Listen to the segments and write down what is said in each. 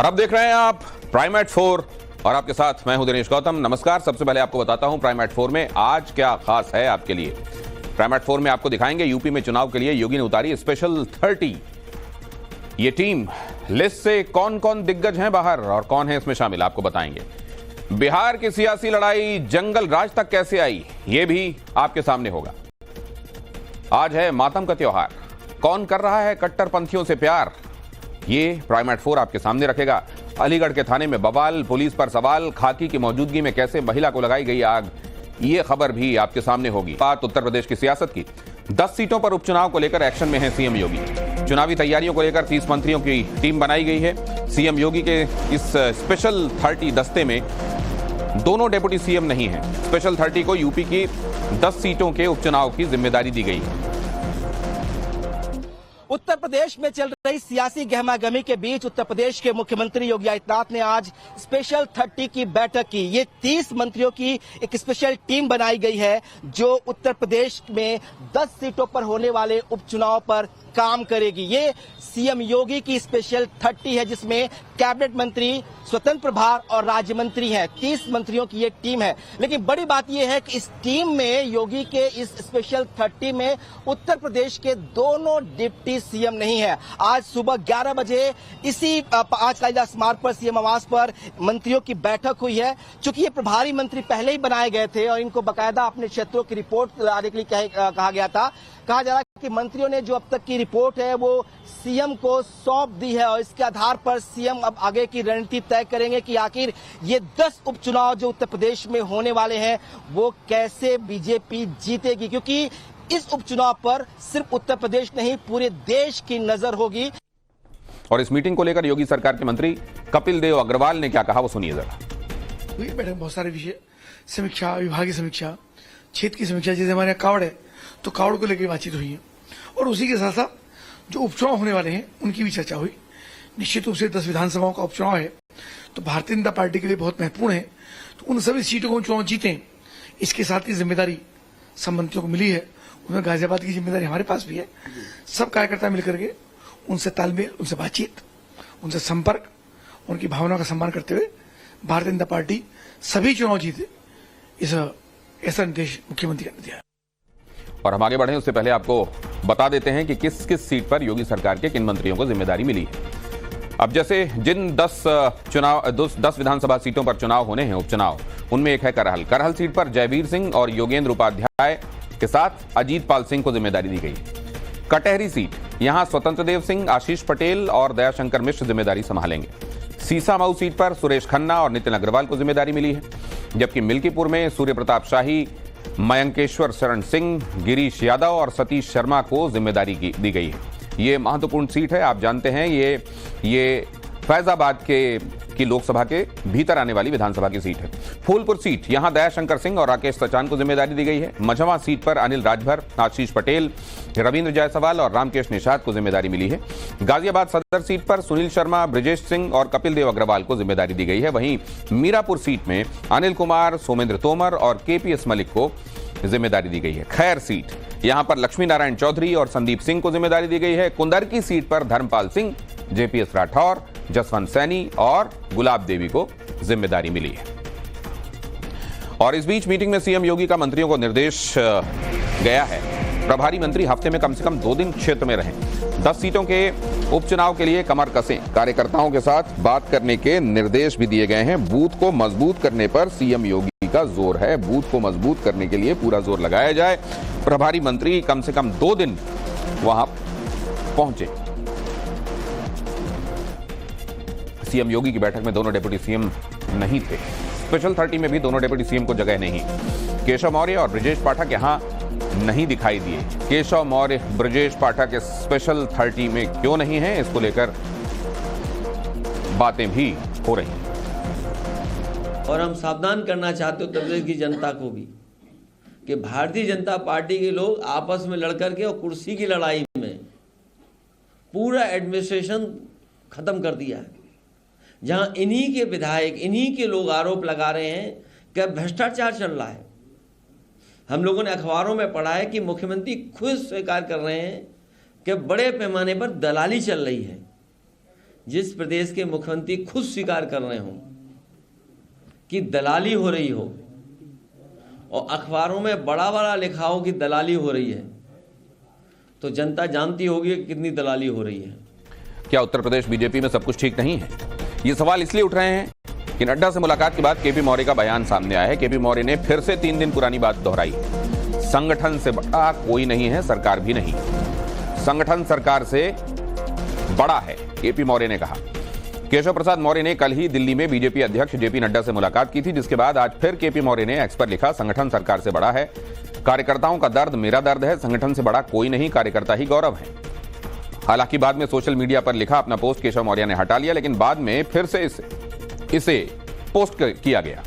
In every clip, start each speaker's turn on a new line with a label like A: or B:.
A: और अब देख रहे हैं आप प्राइम @ 4 और आपके साथ मैं हूं दिनेश गौतम। नमस्कार। सबसे पहले आपको बताता हूं प्राइम @ 4 में आज क्या खास है आपके लिए। प्राइम @ 4 में आपको दिखाएंगे यूपी में चुनाव के लिए योगी ने उतारी स्पेशल 30। ये टीम लिस्ट से कौन कौन दिग्गज हैं बाहर और कौन है इसमें शामिल, आपको बताएंगे। बिहार की सियासी लड़ाई जंगल राज तक कैसे आई, ये भी आपके सामने होगा। आज है मातम का त्योहार, कौन कर रहा है कट्टरपंथियों से प्यार, ये प्राइम @ 4 आपके सामने रखेगा। अलीगढ़ के थाने में बवाल, पुलिस पर सवाल, खाकी की मौजूदगी में कैसे महिला को लगाई गई आग, ये खबर भी आपके सामने होगी। बात उत्तर प्रदेश की सियासत की। 10 सीटों पर उपचुनाव को लेकर एक्शन में है सीएम योगी। चुनावी तैयारियों को लेकर 30 मंत्रियों की टीम बनाई गई है। सीएम योगी के इस स्पेशल 30 दस्ते में दोनों डेप्यूटी सीएम नहीं है। स्पेशल 30 को यूपी की 10 सीटों के उपचुनाव की जिम्मेदारी दी गई है।
B: उत्तर प्रदेश में चल रही सियासी गहमागहमी के बीच उत्तर प्रदेश के मुख्यमंत्री योगी आदित्यनाथ ने आज स्पेशल 30 की बैठक की। ये 30 मंत्रियों की एक स्पेशल टीम बनाई गई है जो उत्तर प्रदेश में 10 सीटों पर होने वाले उपचुनाव पर काम करेगी। ये सीएम योगी की स्पेशल 30 है जिसमें कैबिनेट मंत्री, स्वतंत्र प्रभार और राज्य मंत्री हैं। 30 मंत्रियों की ये टीम है। लेकिन बड़ी बात यह है कि इस टीम में योगी के इस स्पेशल 30 में उत्तर प्रदेश के दोनों डिप्टी सीएम नहीं है। आज सुबह 11 बजे इसी आज कालिदास मार्ग पर सीएम आवास पर मंत्रियों की बैठक हुई है। चूंकि ये प्रभारी मंत्री पहले ही बनाए गए थे और इनको बाकायदा अपने क्षेत्रों की रिपोर्ट लाने के लिए कहा गया था। कहा जा रहा है कि मंत्रियों ने जो अब तक की रिपोर्ट है वो सीएम को सौंप दी है और इसके आधार पर सीएम अब आगे की रणनीति तय करेंगे कि आखिर ये 10 उपचुनाव जो उत्तर प्रदेश में होने वाले हैं वो कैसे बीजेपी जीतेगी, क्योंकि इस उपचुनाव पर सिर्फ उत्तर प्रदेश नहीं पूरे देश की नजर होगी।
A: और इस मीटिंग को लेकर योगी सरकार के मंत्री कपिल देव अग्रवाल ने क्या कहा वो सुनिए जरा।
C: बैठक बहुत सारे विषय, समीक्षा, विभागीय समीक्षा, क्षेत्र की समीक्षा, जैसे हमारे यहाँ कावड़ है तो कावड़ को लेकर बातचीत हुई है और उसी के साथ साथ जो उपचुनाव होने वाले हैं उनकी भी चर्चा हुई। निश्चित रूप से 10 विधानसभाओं का उपचुनाव है तो भारतीय जनता पार्टी के लिए बहुत महत्वपूर्ण है, तो उन सभी सीटों को चुनाव जीतें, इसके साथ ही जिम्मेदारी सब मंत्रियों को मिली है। उनमें गाजियाबाद की जिम्मेदारी हमारे पास भी है। सब कार्यकर्ता मिलकर के उनसे तालमेल, उनसे बातचीत, उनसे संपर्क, उनकी भावनाओं का सम्मान करते हुए भारतीय जनता पार्टी सभी चुनाव जीते, ऐसा निर्देश मुख्यमंत्री ने दिया।
A: और हम आगे बढ़े उससे पहले आपको बता देते हैं कि किस किस सीट पर योगी सरकार के किन मंत्रियों को जिम्मेदारी मिली है। अब जैसे जिन 10 विधानसभा सीटों पर चुनाव होने हैं उपचुनाव, उनमें एक है करहल सीट पर जयवीर सिंह और योगेंद्र उपाध्याय के साथ अजीत पाल सिंह को जिम्मेदारी दी गई। कटहरी सीट, यहां स्वतंत्र देव सिंह, आशीष पटेल और दयाशंकर मिश्र जिम्मेदारी संभालेंगे। सीसामऊ सीट पर सुरेश खन्ना और नितिन अग्रवाल को जिम्मेदारी मिली है, जबकि मिल्कीपुर में सूर्य प्रताप शाही, मयंकेश्वर शरण सिंह, गिरीश यादव और सतीश शर्मा को जिम्मेदारी दी गई है। ये महत्वपूर्ण सीट है, आप जानते हैं ये फैजाबाद की लोकसभा के भीतर आने वाली विधानसभा की सीट है। फूलपुर सीट, यहां दयाशंकर सिंह और राकेश सचान को जिम्मेदारी दी गई है। मझवा सीट पर अनिल राजभर, आशीष पटेल, रविंद्र जायसवाल और रामकेश निषाद को जिम्मेदारी मिली है। गाजियाबाद सदर सीट पर सुनील शर्मा, ब्रिजेश सिंह और कपिल देव अग्रवाल को जिम्मेदारी दी गई है। वहीं मीरापुर सीट में अनिल कुमार, सोमेंद्र तोमर और केपीएस मलिक को जिम्मेदारी दी गई है। खैर सीट, यहां पर लक्ष्मी नारायण चौधरी और संदीप सिंह को जिम्मेदारी दी गई है। कुंदर की सीट पर धर्मपाल सिंह, जेपीएस राठौर, जसवंत सैनी और गुलाब देवी को जिम्मेदारी मिली है। और इस बीच मीटिंग में सीएम योगी का मंत्रियों को निर्देश गया है, प्रभारी मंत्री हफ्ते में कम से कम 2 दिन क्षेत्र में रहें। 10 सीटों के उपचुनाव के लिए कमर कसें, कार्यकर्ताओं के साथ बात करने के निर्देश भी दिए गए हैं। बूथ को मजबूत करने पर सीएम योगी का जोर है, बूथ को मजबूत करने के लिए पूरा जोर लगाया जाए। प्रभारी मंत्री कम से कम 2 दिन वहां पहुंचे। सीएम योगी की बैठक में दोनों डेप्यूटी सीएम नहीं थे। स्पेशल 30 में भी दोनों डेप्यूटी सीएम को जगह नहीं। केशव मौर्य और ब्रजेश पाठक यहां नहीं दिखाई दिए। केशव मौर्य, ब्रजेश पाठक स्पेशल 30 में क्यों नहीं है, इसको लेकर बातें भी हो रही हैं।
D: और हम सावधान करना चाहते उत्तर प्रदेश की जनता को भी कि भारतीय जनता पार्टी के लोग आपस में लड़कर के और कुर्सी की लड़ाई में पूरा एडमिनिस्ट्रेशन खत्म कर दिया है। जहां इन्हीं के विधायक, इन्हीं के लोग आरोप लगा रहे हैं कि भ्रष्टाचार चल रहा है। हम लोगों ने अखबारों में पढ़ा है कि मुख्यमंत्री खुद स्वीकार कर रहे हैं कि बड़े पैमाने पर दलाली चल रही है। जिस प्रदेश के मुख्यमंत्री खुद स्वीकार कर रहे हों कि दलाली हो रही हो और अखबारों में बड़ा बड़ा लिखा हो कि दलाली हो रही है, तो जनता जानती होगी कि कितनी दलाली हो रही है।
A: क्या उत्तर प्रदेश बीजेपी में सब कुछ ठीक नहीं है? ये सवाल इसलिए उठ रहे हैं कि नड्डा से मुलाकात के बाद केपी मौर्य का बयान सामने आया है। केपी मौर्य ने फिर से 3 दिन पुरानी बात दोहराई है। संगठन से बड़ा कोई नहीं है, सरकार भी नहीं। संगठन सरकार से बड़ा है, केपी मौर्य ने कहा। केशव प्रसाद मौर्य ने कल ही दिल्ली में बीजेपी अध्यक्ष जेपी नड्डा से मुलाकात की थी, जिसके बाद आज फिर केपी मौर्य ने एक्स पर लिखा, संगठन सरकार से बड़ा है, कार्यकर्ताओं का दर्द मेरा दर्द है, संगठन से बड़ा कोई नहीं, कार्यकर्ता ही गौरव है। हालांकि बाद में सोशल मीडिया पर लिखा अपना पोस्ट केशव मौर्य ने हटा लिया, लेकिन बाद में फिर से इसे पोस्ट किया गया।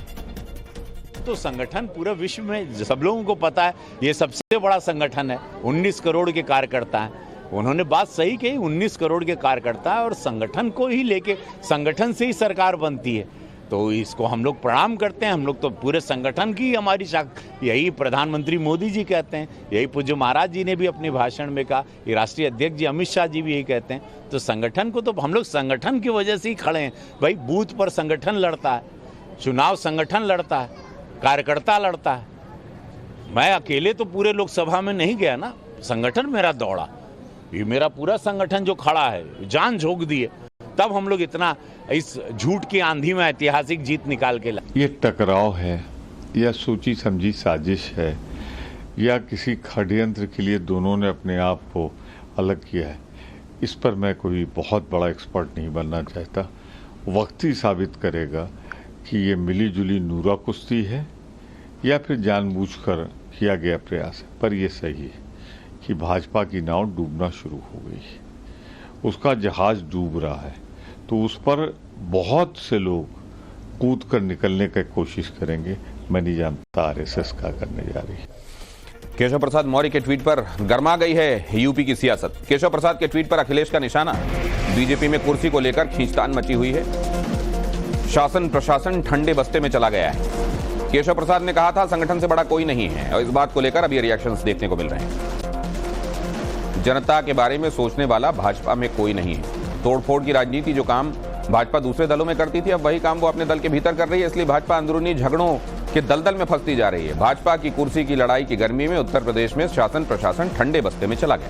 E: तो संगठन पूरे विश्व में सब लोगों को पता है, ये सबसे बड़ा संगठन है, 19 करोड़ के कार्यकर्ता हैं। उन्होंने बात सही कही, 19 करोड़ के कार्यकर्ता है और संगठन को ही लेके, संगठन से ही सरकार बनती है, तो इसको हम लोग प्रणाम करते हैं। हम लोग तो पूरे संगठन की हमारी यही प्रधानमंत्री मोदी जी कहते हैं, यही पूज्य महाराज जी ने भी अपने भाषण में कहा, ये राष्ट्रीय अध्यक्ष जी अमित शाह जी भी यही कहते हैं। तो संगठन को तो हम लोग संगठन की वजह से ही खड़े हैं भाई। बूथ पर संगठन लड़ता है, चुनाव संगठन लड़ता है, कार्यकर्ता लड़ता है। मैं अकेले तो पूरे लोकसभा में नहीं गया ना, संगठन मेरा दौड़ा, ये मेरा पूरा संगठन जो खड़ा है, जान झोंक दिए, तब हम लोग इतना इस झूठ की आंधी में ऐतिहासिक जीत निकाल के लाए।
F: ये टकराव है या सोची समझी साजिश है या किसी षड्यंत्र के लिए दोनों ने अपने आप को अलग किया है, इस पर मैं कोई बहुत बड़ा एक्सपर्ट नहीं बनना चाहता। वक्त ही साबित करेगा कि ये मिली जुली नूरा कुश्ती है या फिर जानबूझकर किया गया प्रयास है। पर यह सही है कि भाजपा की नाव डूबना शुरू हो गई है, उसका जहाज डूब रहा है, तो उस पर बहुत से लोग कूद कर निकलने की कोशिश करेंगे। मैं नहीं जानता आरएसएस क्या करने जा रही है।
A: केशव प्रसाद मौर्य के ट्वीट पर गर्मा गई है यूपी की सियासत। केशव प्रसाद के ट्वीट पर अखिलेश का निशाना, बीजेपी में कुर्सी को लेकर खींचतान मची हुई है। शासन प्रशासन ठंडे बस्ते में चला गया है। केशव प्रसाद ने कहा था संगठन से बड़ा कोई नहीं है, और इस बात को लेकर अब ये रिएक्शंस देखने को मिल रहे हैं। जनता के बारे में सोचने वाला भाजपा में कोई नहीं है। तोड़फोड़ की राजनीति जो काम भाजपा दूसरे दलों में करती थी, अब वही काम वो अपने दल के भीतर कर रही है, इसलिए भाजपा अंदरूनी झगड़ों के दलदल में फंसती जा रही है। भाजपा की कुर्सी की लड़ाई की गर्मी में उत्तर प्रदेश में शासन प्रशासन ठंडे बस्ते में चला गया।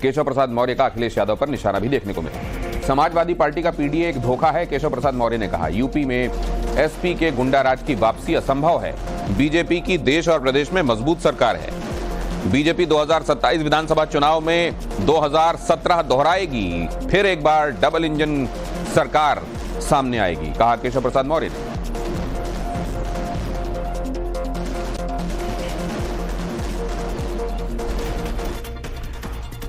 A: केशव प्रसाद मौर्य का अखिलेश यादव पर निशाना भी देखने को मिला। समाजवादी पार्टी का पीडीए एक धोखा है, केशव प्रसाद मौर्य ने कहा। यूपी में एसपी के गुंडाराज की वापसी असंभव है। बीजेपी की देश और प्रदेश में मजबूत सरकार है। बीजेपी 2027 विधानसभा चुनाव में 2017 दोहराएगी, फिर एक बार डबल इंजन सरकार सामने आएगी, कहा केशव प्रसाद मौर्य ने।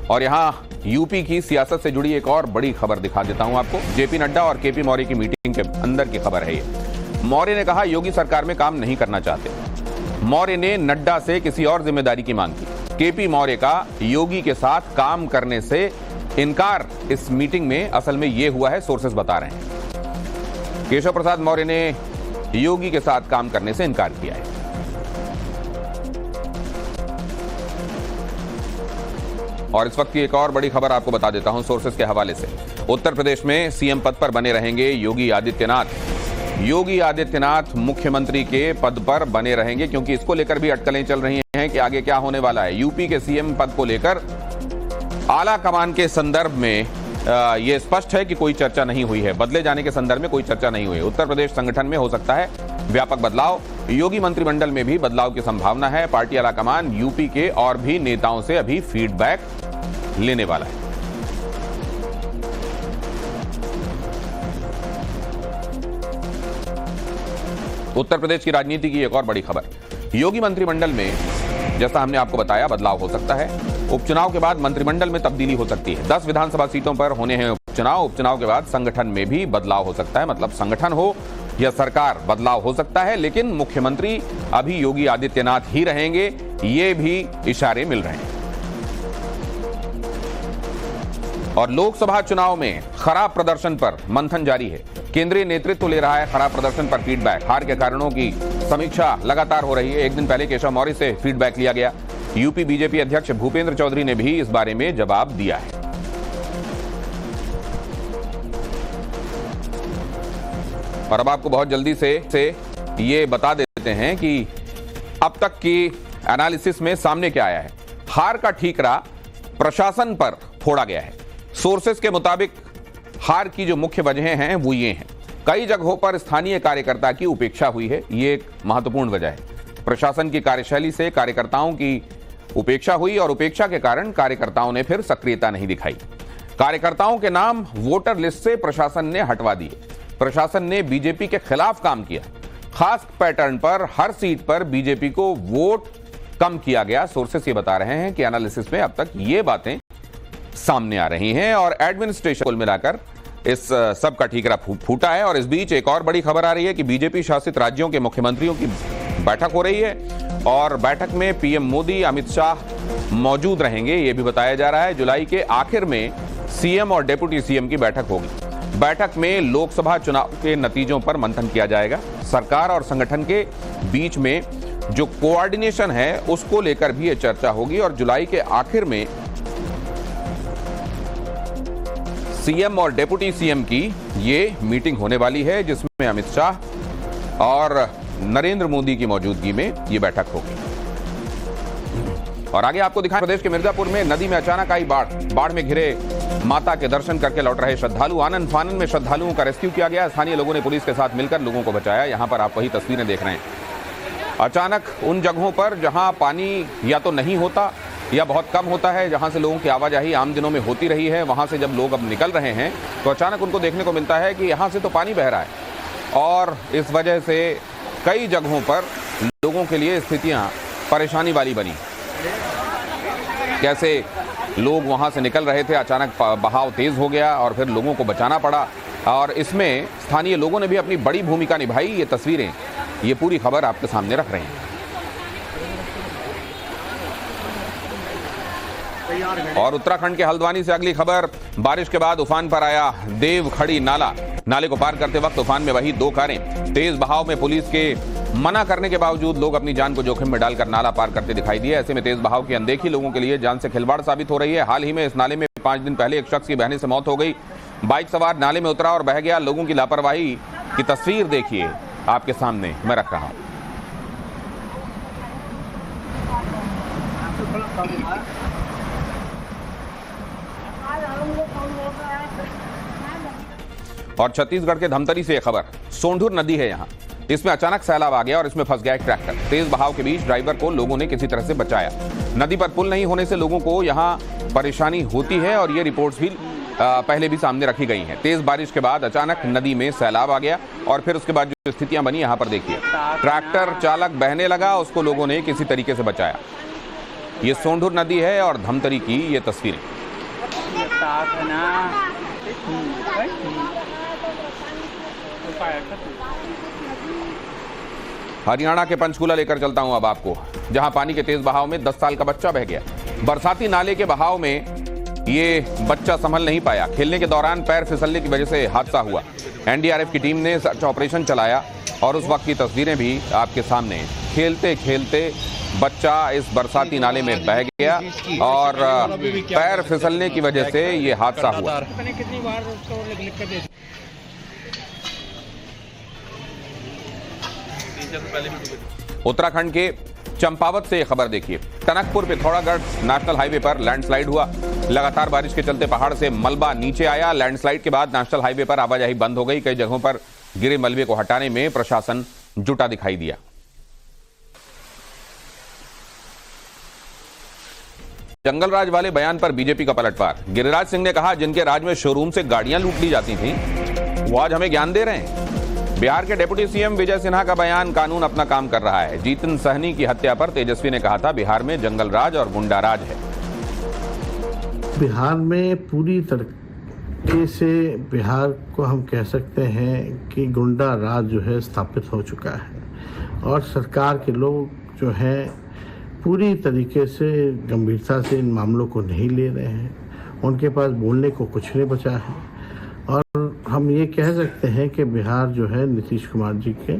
A: और यहां यूपी की सियासत से जुड़ी एक और बड़ी खबर दिखा देता हूं आपको। जेपी नड्डा और केपी मौर्य की मीटिंग के अंदर की खबर है ये। मौर्य ने कहा योगी सरकार में काम नहीं करना चाहते। मौर्य ने नड्डा से किसी और जिम्मेदारी की मांग की। केपी मौर्य का योगी के साथ काम करने से इनकार इस मीटिंग में असल में यह हुआ है, सोर्सेस बता रहे हैं। केशव प्रसाद मौर्य ने योगी के साथ काम करने से इनकार किया है। और इस वक्त की एक और बड़ी खबर आपको बता देता हूं सोर्सेस के हवाले से। उत्तर प्रदेश में सीएम पद पर बने रहेंगे योगी आदित्यनाथ। योगी आदित्यनाथ मुख्यमंत्री के पद पर बने रहेंगे, क्योंकि इसको लेकर भी अटकलें चल रही हैं कि आगे क्या होने वाला है। यूपी के सीएम पद को लेकर आला कमान के संदर्भ में यह स्पष्ट है कि कोई चर्चा नहीं हुई है। बदले जाने के संदर्भ में कोई चर्चा नहीं हुई है। उत्तर प्रदेश संगठन में हो सकता है व्यापक बदलाव। योगी मंत्रिमंडल में भी बदलाव की संभावना है। पार्टी आला कमान यूपी के और भी नेताओं से अभी फीडबैक लेने वाला है। उत्तर प्रदेश की राजनीति की एक और बड़ी खबर। योगी मंत्रिमंडल में जैसा हमने आपको बताया बदलाव हो सकता है। उपचुनाव के बाद मंत्रिमंडल में तब्दीली हो सकती है। 10 विधानसभा सीटों पर होने हैं उपचुनाव। उपचुनाव के बाद संगठन में भी बदलाव हो सकता है, मतलब संगठन हो या सरकार, बदलाव हो सकता है। लेकिन मुख्यमंत्री अभी योगी आदित्यनाथ ही रहेंगे, ये भी इशारे मिल रहे हैं। और लोकसभा चुनाव में खराब प्रदर्शन पर मंथन जारी है। केंद्रीय नेतृत्व ले रहा है खराब प्रदर्शन पर फीडबैक। हार के कारणों की समीक्षा लगातार हो रही है। एक दिन पहले केशव मौर्य से फीडबैक लिया गया। यूपी बीजेपी अध्यक्ष भूपेंद्र चौधरी ने भी इस बारे में जवाब दिया है। और अब आपको बहुत जल्दी से ये बता देते हैं कि अब तक की एनालिसिस में सामने क्या आया है। हार का ठीकरा प्रशासन पर फोड़ा गया है। सोर्सेस के मुताबिक हार की जो मुख्य वजहें हैं वो ये हैं। कई जगहों पर स्थानीय कार्यकर्ता की उपेक्षा हुई है, ये एक महत्वपूर्ण वजह है। प्रशासन की कार्यशैली से कार्यकर्ताओं की उपेक्षा हुई और उपेक्षा के कारण कार्यकर्ताओं ने फिर सक्रियता नहीं दिखाई। कार्यकर्ताओं के नाम वोटर लिस्ट से प्रशासन ने हटवा दिए। प्रशासन ने बीजेपी के खिलाफ काम किया। खास पैटर्न पर हर सीट पर बीजेपी को वोट कम किया गया। सोर्सेस ये बता रहे हैं कि एनालिसिस में अब तक ये बातें सामने आ रही हैं और एडमिनिस्ट्रेशन कुल मिलाकर इस सब का ठीकरा फूटा है। और इस बीच एक और बड़ी खबर आ रही है कि बीजेपी शासित राज्यों के मुख्यमंत्रियों की बैठक हो रही है और बैठक में पीएम मोदी, अमित शाह मौजूद रहेंगे। यह भी बताया जा रहा है जुलाई के आखिर में सीएम और डिप्टी सीएम की बैठक होगी। बैठक में लोकसभा चुनाव के नतीजों पर मंथन किया जाएगा। सरकार और संगठन के बीच में जो कोऑर्डिनेशन है उसको लेकर भी यह चर्चा होगी और जुलाई के आखिर में सीएम और डिप्टी सीएम की ये मीटिंग होने वाली है जिसमें अमित शाह और नरेंद्र मोदी की मौजूदगी में ये बैठक होगी। और आगे आपको दिखाएं, प्रदेश के मिर्जापुर में नदी में अचानक आई बाढ़ में घिरे माता के दर्शन करके लौट रहे श्रद्धालु। आनंद फानन में श्रद्धालुओं का रेस्क्यू किया गया। स्थानीय लोगों ने पुलिस के साथ मिलकर लोगों को बचाया। यहां पर आप वही तस्वीरें देख रहे हैं। अचानक उन जगहों पर जहां पानी या तो नहीं होता या बहुत कम होता है, जहां से लोगों की आवाजाही आम दिनों में होती रही है, वहां से जब लोग अब निकल रहे हैं तो अचानक उनको देखने को मिलता है कि यहां से तो पानी बह रहा है और इस वजह से कई जगहों पर लोगों के लिए स्थितियां परेशानी वाली बनी। कैसे लोग वहां से निकल रहे थे, अचानक बहाव तेज हो गया और फिर लोगों को बचाना पड़ा और इसमें स्थानीय लोगों ने भी अपनी बड़ी भूमिका निभाई। ये तस्वीरें, ये पूरी खबर आपके सामने रख रहे हैं। और उत्तराखंड के हल्द्वानी से अगली खबर, बारिश के बाद उफान पर आया देवखड़ी नाला। नाले को पार करते वक्त उफान में वही 2 कारें। तेज बहाव में पुलिस के मना करने के बावजूद लोग अपनी जान को जोखिम में डालकर नाला पार करते दिखाई दिए। ऐसे में तेज बहाव की अनदेखी लोगों के लिए जान से खिलवाड़ साबित हो रही है। हाल ही में इस नाले में 5 दिन पहले एक शख्स की बहने से मौत हो गई। बाइक सवार नाले में उतरा और बह गया। लोगों की लापरवाही की तस्वीर देखिए, आपके सामने मैं रख रहा हूं। और छत्तीसगढ़ के धमतरी से यह खबर, सोंढुर नदी है यहां, इसमें अचानक सैलाब आ गया और इसमें फंस गया एक ट्रैक्टर। तेज बहाव के बीच ड्राइवर को लोगों ने किसी तरह से बचाया। नदी पर पुल नहीं होने से लोगों को यहां परेशानी होती है और ये रिपोर्ट्स भी पहले भी सामने रखी गई हैं। तेज बारिश के बाद अचानक नदी में सैलाब आ गया और फिर उसके बाद जो स्थितियां बनी यहां पर देखिए। ट्रैक्टर चालक बहने लगा, उसको लोगों ने किसी तरीके से बचाया। ये सोंढुर नदी है और धमतरी की ये तस्वीरें। हरियाणा के पंचकुला लेकर चलता हूं अब आपको, जहां पानी के तेज बहाव में 10 साल का बच्चा बह गया। बरसाती नाले के बहाव में ये बच्चा संभल नहीं पाया। खेलने के दौरान पैर फिसलने की वजह से हादसा हुआ। एनडीआरएफ की टीम ने सर्च ऑपरेशन चलाया और उस वक्त की तस्वीरें भी आपके सामने। खेलते खेलते बच्चा इस बरसाती नाले में बह गया और पैर फिसलने की वजह से ये हादसा हुआ। उत्तराखंड के चंपावत से यह खबर देखिए। टनकपुर पिथौरागढ़ नेशनल हाईवे पर लैंडस्लाइड हुआ। लगातार बारिश के चलते पहाड़ से मलबा नीचे आया। लैंडस्लाइड के बाद नेशनल हाईवे पर आवाजाही बंद हो गई। कई जगहों पर गिरे मलबे को हटाने में प्रशासन जुटा दिखाई दिया। जंगलराज वाले बयान पर बीजेपी का पलटवार। गिरिराज सिंह ने कहा, जिनके राज में शोरूम से गाड़ियां लूट ली जाती थीं, वो आज हमें ज्ञान दे रहे हैं। बिहार के डिप्टी सीएम विजय सिन्हा का बयान, कानून अपना काम कर रहा है। जीतन सहनी की हत्या पर तेजस्वी ने कहा था, बिहार में जंगल राज और गुंडा राज है।
G: बिहार में पूरी तरीके से बिहार को हम कह सकते हैं कि गुंडा राज जो है स्थापित हो चुका है और सरकार के लोग जो हैं पूरी तरीके से गंभीरता से इन मामलों को नहीं ले रहे हैं। उनके पास बोलने को कुछ नहीं बचा है और हम ये कह सकते हैं कि बिहार जो है नीतीश कुमार जी के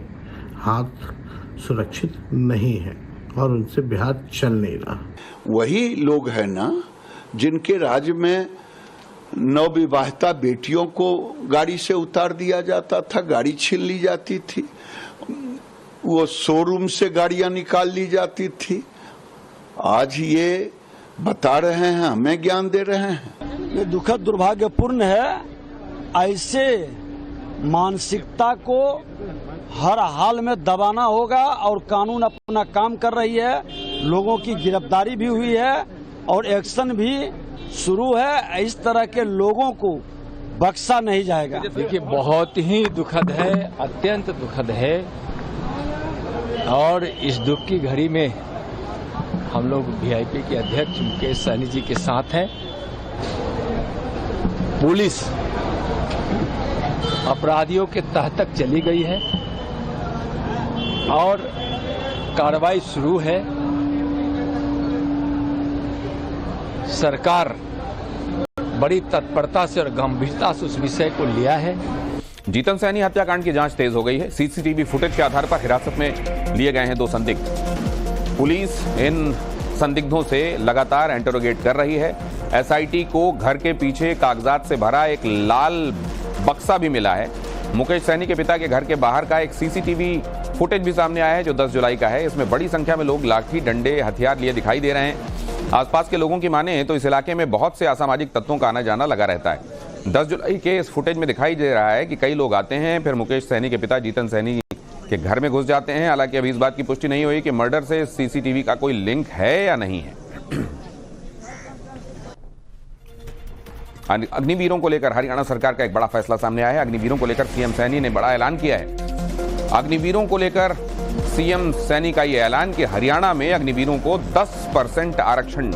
G: हाथ सुरक्षित नहीं है और उनसे बिहार चल नहीं रहा।
H: वही लोग हैं ना जिनके राज्य में नवविवाहिता बेटियों को गाड़ी से उतार दिया जाता था, गाड़ी छीन ली जाती थी, वो शोरूम से गाड़ियां निकाल ली जाती थी। आज ये बता रहे हैं, हमें ज्ञान दे रहे हैं।
I: ये दुखद दुर्भाग्यपूर्ण है। ऐसे मानसिकता को हर हाल में दबाना होगा और कानून अपना काम कर रही है। लोगों की गिरफ्तारी भी हुई है और एक्शन भी शुरू है। इस तरह के लोगों को बख्शा नहीं जाएगा।
J: देखिए, बहुत ही दुखद है, अत्यंत दुखद है। और इस दुख की घड़ी में हम लोग वीआईपी के अध्यक्ष मुकेश सहनी जी के साथ हैं। पुलिस अपराधियों के तह तक चली गई है और कार्रवाई शुरू है। सरकार बड़ी तत्परता से और गंभीरता से उस विषय को लिया है।
A: जीतन सहनी हत्याकांड की जांच तेज हो गई है। सीसीटीवी फुटेज के आधार पर हिरासत में लिए गए हैं 2 संदिग्ध। पुलिस इन संदिग्धों से लगातार इंटरोगेट कर रही है। एसआईटी को घर के पीछे कागजात से भरा एक लाल बक्सा भी मिला है। मुकेश सहनी के पिता के घर के बाहर का एक सीसीटीवी फुटेज भी सामने आया है जो 10 जुलाई का है। इसमें बड़ी संख्या में लोग लाठी, डंडे, हथियार लिए दिखाई दे रहे हैं। आसपास के लोगों की माने तो इस इलाके में बहुत से असामाजिक तत्वों का आना जाना लगा रहता है। 10 जुलाई के इस फुटेज में दिखाई दे रहा है कि कई लोग आते हैं, फिर मुकेश सहनी के पिता जीतन सहनी के घर में घुस जाते हैं। हालांकि अभी इस बात की पुष्टि नहीं हुई कि मर्डर से सीसीटीवी का कोई लिंक है या नहीं है। अग्निवीरों को लेकर हरियाणा सरकार का एक बड़ा फैसला सामने आया है। अग्निवीरों को लेकर सीएम सैनी ने बड़ा ऐलान किया है। अग्निवीरों को लेकर सीएम सैनी का यह ऐलान कि हरियाणा में अग्निवीरों को 10% आरक्षण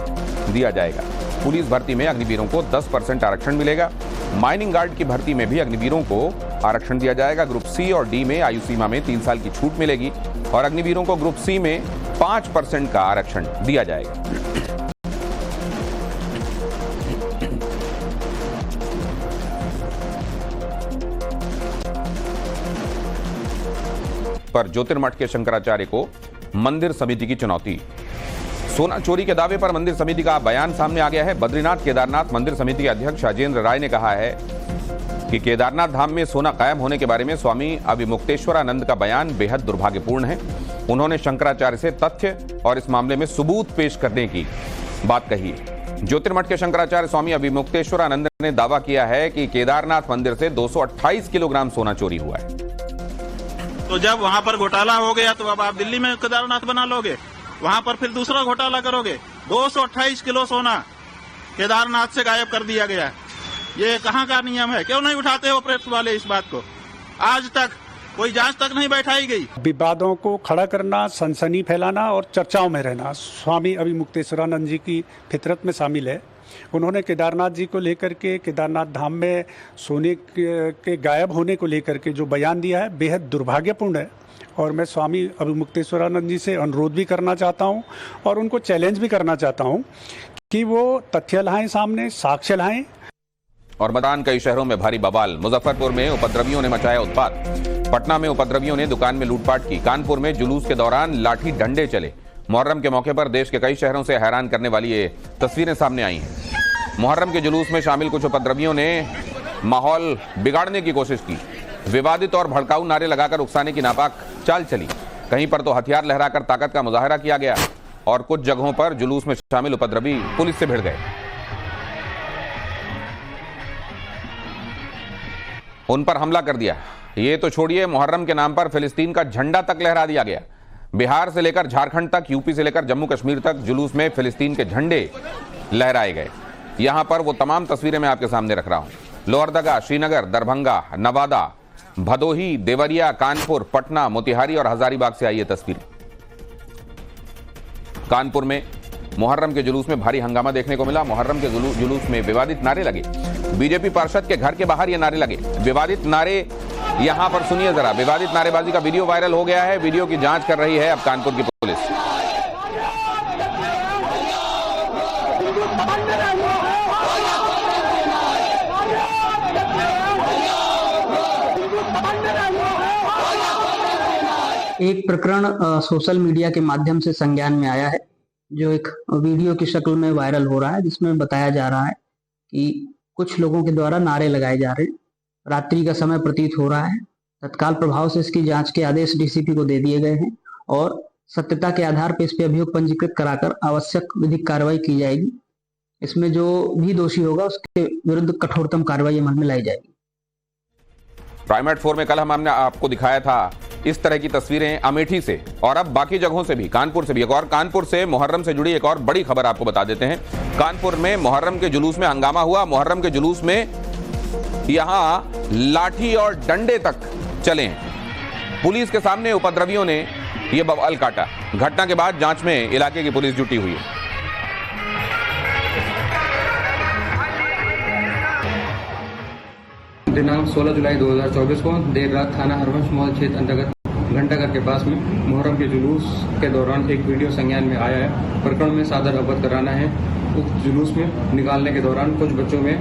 A: दिया जाएगा। पुलिस भर्ती में अग्निवीरों को 10% आरक्षण मिलेगा। माइनिंग गार्ड की भर्ती में भी अग्निवीरों को आरक्षण दिया जाएगा। ग्रुप सी और डी में आयु सीमा में 3 साल की छूट मिलेगी और अग्निवीरों को ग्रुप सी में 5% का आरक्षण दिया जाएगा। पर ज्योतिर्मठ के शंकराचार्य को मंदिर समिति की चुनौती। सोना चोरी के दावे पर मंदिर समिति का बयान सामने आ गया है। बद्रीनाथ केदारनाथ मंदिर समिति के अध्यक्ष अजेंद्र राय ने कहा है कि केदारनाथ धाम में सोना कायम होने के बारे में स्वामी अभिमुक्तेश्वरानंद का बयान बेहद दुर्भाग्यपूर्ण है। उन्होंने शंकराचार्य से तथ्य और इस मामले में सबूत पेश करने की बात कही है। ज्योतिर्मठ के शंकराचार्य स्वामी अभिमुक्तेश्वरानंद ने दावा किया है कि केदारनाथ मंदिर से 228 किलोग्राम सोना चोरी हुआ है।
K: तो जब वहाँ पर घोटाला हो गया तो अब आप दिल्ली में केदारनाथ बना लोगे, वहाँ पर फिर दूसरा घोटाला करोगे। 228 किलो सोना केदारनाथ से गायब कर दिया गया। ये कहाँ का नियम है? क्यों नहीं उठाते हो प्रेस वाले इस बात को? आज तक कोई जांच तक नहीं बैठाई गई।
L: विवादों को खड़ा करना, सनसनी फैलाना और चर्चाओं में रहना स्वामी अभिमुक्तेश्वरानंद जी की फितरत में शामिल है। उन्होंने केदारनाथ जी को लेकर के, केदारनाथ धाम में सोने के गायब होने को लेकर के जो बयान दिया है बेहद दुर्भाग्यपूर्ण है। और मैं स्वामी अभिमुक्तेश्वरानंद जी से अनुरोध भी करना चाहता हूं और उनको चैलेंज भी करना चाहता हूं कि वो तथ्य लाएं सामने, साक्ष्य लाएं।
A: और मैदान कई शहरों में भारी बवाल। मुजफ्फरपुर में उपद्रवियों ने मचाया उत्पात। पटना में उपद्रवियों ने दुकान में लूटपाट की। कानपुर में जुलूस के दौरान लाठी डंडे चले। मुहर्रम के मौके पर देश के कई शहरों से हैरान करने वाली ये तस्वीरें सामने आई हैं। मुहर्रम के जुलूस में शामिल कुछ उपद्रवियों ने माहौल बिगाड़ने की कोशिश की। विवादित और भड़काऊ नारे लगाकर उकसाने की नापाक चाल चली। कहीं पर तो हथियार लहराकर ताकत का मुजाहरा किया गया और कुछ जगहों पर जुलूस में शामिल उपद्रवी पुलिस से भिड़ गए। उन पर हमला कर दिया। ये तो छोड़िए, मुहर्रम के नाम पर फिलिस्तीन का झंडा तक लहरा दिया गया। बिहार से लेकर झारखंड तक, यूपी से लेकर जम्मू कश्मीर तक जुलूस में फिलिस्तीन के झंडे लहराए गए। यहां पर वो तमाम तस्वीरें मैं आपके सामने रख रहा हूं। लोहरदगा, श्रीनगर, दरभंगा, नवादा, भदोही, देवरिया, कानपुर, पटना, मोतिहारी और हजारीबाग से आई ये तस्वीरें। कानपुर में मुहर्रम के जुलूस में भारी हंगामा देखने को मिला। मुहर्रम के जुलूस में विवादित नारे लगे। बीजेपी पार्षद के घर के बाहर ये नारे लगे। विवादित नारे यहां पर सुनिए जरा। विवादित नारेबाजी का वीडियो वायरल हो गया है। वीडियो की जांच कर रही है अब कानपुर की पुलिस।
M: एक प्रकरण सोशल मीडिया के माध्यम से संज्ञान में आया है, जो एक वीडियो की शक्ल में वायरल हो रहा है, जिसमें बताया जा रहा है कि कुछ लोगों के द्वारा नारे लगाए जा रहे हैं। रात्रि का समय प्रतीत हो रहा है। तत्काल प्रभाव से इसकी जांच के आदेश डीसीपी को दे दिए गए हैं और सत्यता के आधार पर इस पे अभियोग पंजीकृत कराकर आवश्यक विधिक कार्रवाई की जाएगी। इसमें जो भी दोषी होगा उसके विरुद्ध कठोरतम कार्रवाई अमल में लाई जाएगी।
A: प्राइमेट 4 में कल हमने आपको दिखाया था इस तरह की तस्वीरें अमेठी से, और अब बाकी जगहों से भी, कानपुर से भी। एक और कानपुर से मुहर्रम से जुड़ी एक और बड़ी खबर आपको बता देते हैं। कानपुर में मुहर्रम के जुलूस में हंगामा हुआ। मुहर्रम के जुलूस में यहां लाठी और डंडे तक चले हैं। पुलिस के सामने उपद्रवियों ने यह बवाल काटा। घटना के बाद जांच में इलाके की पुलिस जुटी हुई है।
N: दिनांक 16 जुलाई 2024 को देर रात थाना हरवंश मॉल क्षेत्र अंतर्गत घंटाघर के पास में मुहर्रम के जुलूस के दौरान एक वीडियो संज्ञान में आया है। प्रकरण में सादर अवगत कराना है। उस जुलूस में निकालने के दौरान कुछ बच्चों में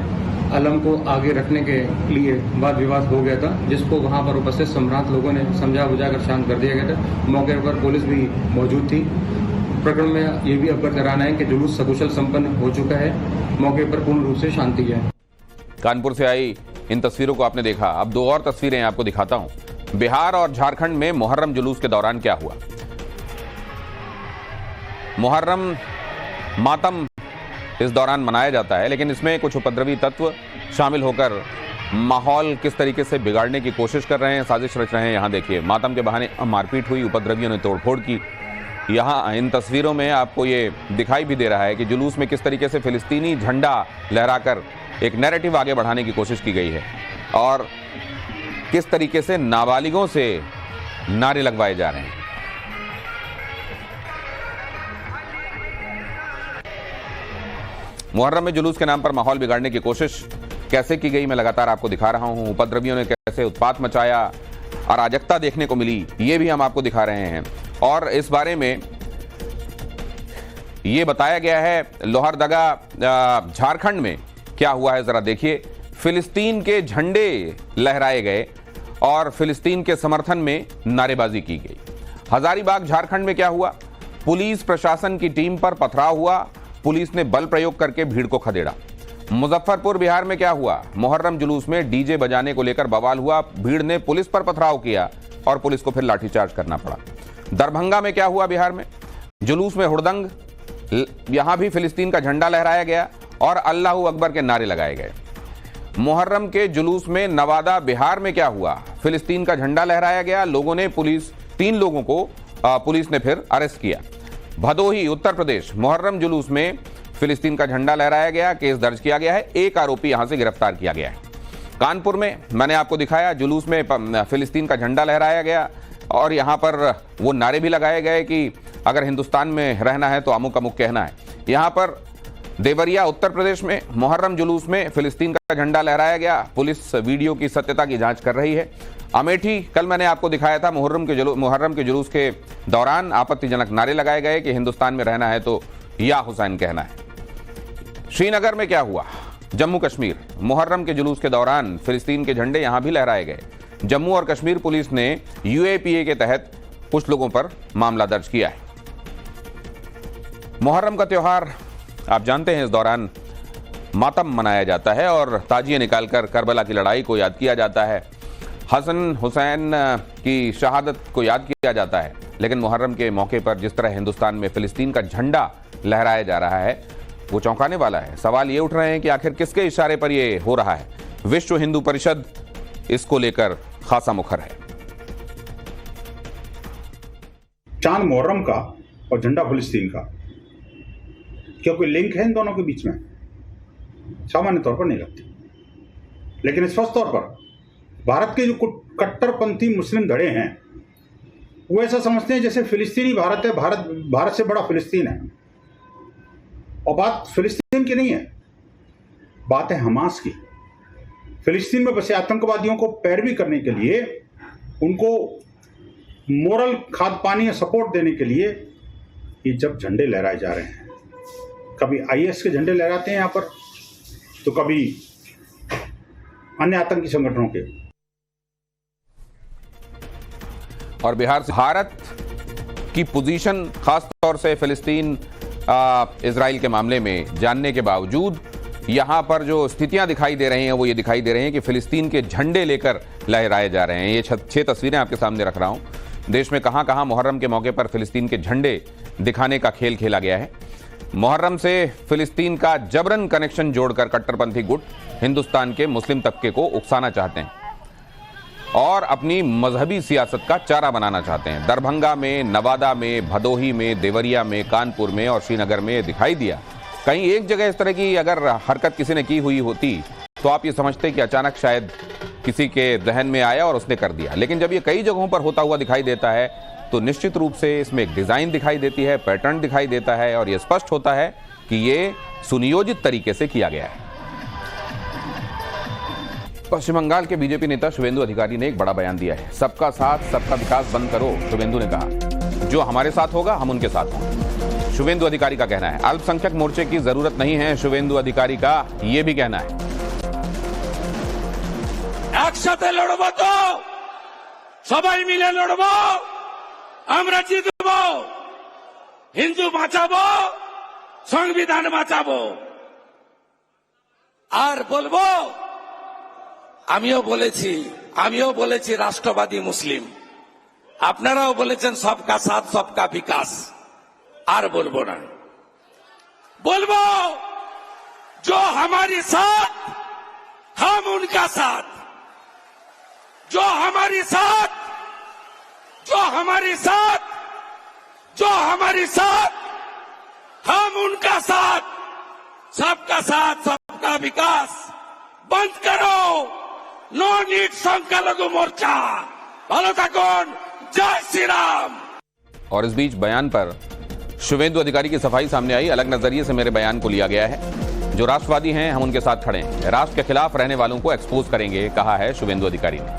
N: अलम को आगे रखने के लिए वाद विवाद हो गया था, जिसको वहां पर उपस्थित सम्रांत लोगों ने समझा बुझाकर शांत कर दिया गया था। मौके पर पुलिस भी मौजूद थी। प्रकरण में ये भी अवगत कराना है कि जुलूस सकुशल संपन्न हो चुका है। मौके पर पूर्ण रूप से शांति है।
A: कानपुर से आई इन तस्वीरों को आपने देखा। अब दो और तस्वीरें आपको दिखाता हूं। बिहार और झारखंड में मुहर्रम जुलूस के दौरान क्या हुआ। मुहर्रम मातम इस दौरान मनाया जाता है, लेकिन इसमें कुछ उपद्रवी तत्व शामिल होकर माहौल किस तरीके से बिगाड़ने की कोशिश कर रहे हैं, साजिश रच रहे हैं। यहां देखिए, मातम के बहाने मारपीट हुई, उपद्रवियों ने तोड़फोड़ की। यहां इन तस्वीरों में आपको ये दिखाई भी दे रहा है कि जुलूस में किस तरीके से फिलिस्तीनी झंडा लहराकर एक नैरेटिव आगे बढ़ाने की कोशिश की गई है और किस तरीके से नाबालिगों से नारे लगवाए जा रहे हैं। मुहर्रम में जुलूस के नाम पर माहौल बिगाड़ने की कोशिश कैसे की गई, मैं लगातार आपको दिखा रहा हूं। उपद्रवियों ने कैसे उत्पात मचाया, अराजकता देखने को मिली, ये भी हम आपको दिखा रहे हैं। और इस बारे में ये बताया गया है लोहरदगा झारखंड में क्या हुआ है, जरा देखिए। फिलिस्तीन के झंडे लहराए गए और फिलिस्तीन के समर्थन में नारेबाजी की गई। हजारीबाग झारखंड में क्या हुआ, पुलिस प्रशासन की टीम पर पथराव हुआ, पुलिस ने बल प्रयोग करके भीड़ को खदेड़ा। मुजफ्फरपुर बिहार में क्या हुआ, मुहर्रम जुलूस में डीजे बजाने को लेकर बवाल हुआ, भीड़ ने पुलिस पर पथराव किया और पुलिस को फिर लाठीचार्ज करना पड़ा। दरभंगा में क्या हुआ, बिहार में जुलूस में हुड़दंग, यहां भी फिलिस्तीन का झंडा लहराया गया और अल्लाहू अकबर के नारे लगाए गए। मुहर्रम के जुलूस में नवादा बिहार में क्या हुआ, फिलिस्तीन का झंडा लहराया गया, लोगों ने 3 लोगों को पुलिस ने फिर अरेस्ट किया। भदोही उत्तर प्रदेश, मुहर्रम जुलूस में फिलिस्तीन का झंडा लहराया गया, केस दर्ज किया गया है, एक आरोपी यहां से गिरफ्तार किया गया है। कानपुर में मैंने आपको दिखाया, जुलूस में फिलिस्तीन का झंडा लहराया गया और यहां पर वो नारे भी लगाए गए कि अगर हिंदुस्तान में रहना है तो अमुक अमुक कहना है। यहां पर देवरिया उत्तर प्रदेश में मुहर्रम जुलूस में फिलिस्तीन का झंडा लहराया गया, पुलिस वीडियो की सत्यता की जांच कर रही है। अमेठी कल मैंने आपको दिखाया था, मुहर्रम के जुलूस के दौरान आपत्तिजनक नारे लगाए गए कि हिंदुस्तान में रहना है तो या हुसैन कहना है। श्रीनगर में क्या हुआ, जम्मू कश्मीर, मुहर्रम के जुलूस के दौरान फिलिस्तीन के झंडे यहां भी लहराए गए। जम्मू और कश्मीर पुलिस ने यूएपीए के तहत कुछ लोगों पर मामला दर्ज किया है। मुहर्रम का त्योहार आप जानते हैं, इस दौरान मातम मनाया जाता है और ताजिए निकालकर करबला की लड़ाई को याद किया जाता है, हसन हुसैन की शहादत को याद किया जाता है। लेकिन मुहर्रम के मौके पर जिस तरह हिंदुस्तान में फिलिस्तीन का झंडा लहराया जा रहा है वो चौंकाने वाला है। सवाल ये उठ रहे हैं कि आखिर किसके इशारे पर ये हो रहा है। विश्व हिंदू परिषद इसको लेकर खासा मुखर है।
O: चांद मुहर्रम का और झंडा फिलिस्तीन का क्या कोई लिंक है इन दोनों के बीच में? सामान्य तौर पर नहीं लगती, लेकिन स्पष्ट तौर पर भारत के जो कट्टरपंथी मुस्लिम धड़े हैं वो ऐसा समझते हैं जैसे फिलिस्तीनी भारत है, भारत से बड़ा फिलिस्तीन है। और बात फिलिस्तीन की नहीं है, बात है हमास की। फिलिस्तीन में बसे आतंकवादियों को पैरवी करने के लिए, उनको मोरल खाद पानी या सपोर्ट देने के लिए ये जब झंडे लहराए जा रहे हैं, कभी आईएस के झंडे लहराते हैं यहाँ पर, तो कभी अन्य आतंकी संगठनों के।
A: और बिहार से भारत की पोजीशन खास तौर से फिलिस्तीन इजराइल के मामले में जानने के बावजूद यहां पर जो स्थितियां दिखाई दे रही हैं वो ये दिखाई दे रही हैं कि फिलिस्तीन के झंडे लेकर लहराए जा रहे हैं। ये 6 तस्वीरें आपके सामने रख रहा हूं। देश में कहां कहां मुहर्रम के मौके पर फिलिस्तीन के झंडे दिखाने का खेल खेला गया है। मुहर्रम से फिलिस्तीन का जबरन कनेक्शन जोड़कर कट्टरपंथी गुट हिंदुस्तान के मुस्लिम तबके को उकसाना चाहते हैं और अपनी मजहबी सियासत का चारा बनाना चाहते हैं। दरभंगा में, नवादा में, भदोही में, देवरिया में, कानपुर में और श्रीनगर में दिखाई दिया। कहीं एक जगह इस तरह की अगर हरकत किसी ने की हुई होती तो आप ये समझते कि अचानक शायद किसी के जहन में आया और उसने कर दिया, लेकिन जब ये कई जगहों पर होता हुआ दिखाई देता है तो निश्चित रूप से इसमें एक डिजाइन दिखाई देती है, पैटर्न दिखाई देता है और यह स्पष्ट होता है कि ये सुनियोजित तरीके से किया गया है। पश्चिम बंगाल के बीजेपी नेता शुवेंदु अधिकारी ने एक बड़ा बयान दिया है। सबका साथ सबका विकास बंद करो, शुवेंदु ने कहा। जो हमारे साथ होगा हम उनके साथ होंगे, शुवेंदु अधिकारी का कहना है। अल्पसंख्यक मोर्चे की जरूरत नहीं है, शुवेंदु अधिकारी का यह भी कहना है।
P: একসাথে লড়বো তো সবাই মিলে লড়বো, আমরা জিতবো, হিন্দু বাঁচাবো, সংবিধান বাঁচাবো। আর বলবো আমিও বলেছি রাষ্ট্রবাদী মুসলিম, আপনারাও বলেছেন সবকা সাথ সবকা বিকাশ। আর বলবো না, বলবো जो हमारे साथ हम उनका साथ, जो हमारे साथ हम उनका साथ, सबका साथ सबका विकास बंद करो, नो नीड संख्यालघु मोर्चा। ভালো থাকুন, जय श्री राम।
A: और इस बीच बयान पर शुवेंदु अधिकारी की सफाई सामने आई। अलग नजरिए से मेरे बयान को लिया गया है। जो राष्ट्रवादी हैं हम उनके साथ खड़े हैं, राष्ट्र के खिलाफ रहने वालों को एक्सपोज करेंगे, कहा है शुवेंदु अधिकारी ने।